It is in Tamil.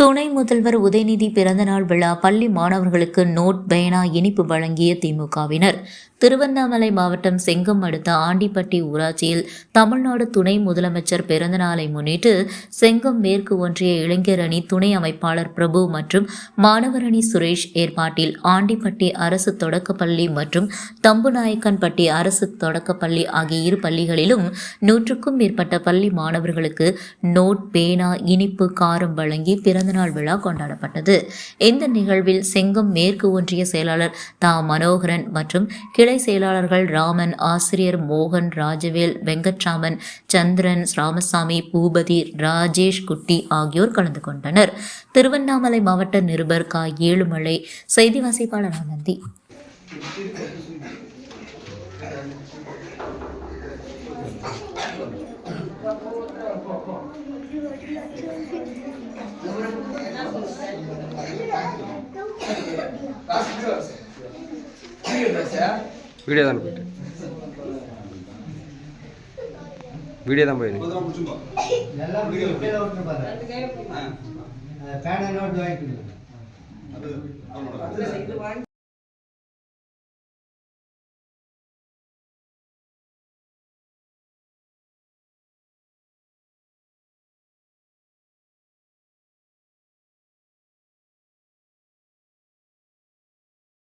துணை முதல்வர் உதயநிதி பிறந்தநாள் விழா பள்ளி மாணவர்களுக்கு நோட் பேனா இனிப்பு வழங்கிய திமுகவினர். திருவண்ணாமலை மாவட்டம் செங்கம் அடுத்த ஆண்டிப்பட்டி ஊராட்சியில் தமிழ்நாடு துணை முதலமைச்சர் பிறந்தநாளை முன்னிட்டு செங்கம் மேற்கு ஒன்றிய இளைஞர் அணி துணை அமைப்பாளர் பிரபு மற்றும் மாணவர் அணி சுரேஷ் ஏற்பாட்டில் ஆண்டிப்பட்டி அரசு தொடக்கப்பள்ளி மற்றும் தம்புநாயக்கன்பட்டி அரசு தொடக்கப்பள்ளி ஆகிய இரு பள்ளிகளிலும் 100க்கும் மேற்பட்ட பள்ளி மாணவர்களுக்கு நோட் பேனா இனிப்பு காரம் வழங்கி பிறந்தநாள் விழா கொண்டாடப்பட்டது. இந்த நிகழ்வில் செங்கம் மேற்கு ஒன்றிய செயலாளர் தா மனோகரன் மற்றும் கிளை செயலாளர்கள் ராமன், ஆசிரியர் மோகன், ராஜவேல், வெங்கட்ராமன், சந்திரன், ராமசாமி, பூபதி, ராஜேஷ் குட்டி ஆகியோர் கலந்து கொண்டனர். திருவண்ணாமலை மாவட்ட நிருபர் கா. ஏழுமலை, செய்தி வாசிப்பாளர் ஆனந்தி. வீடியோ தான் போயிட்டு வீடியோ தான் போயிருக்கு.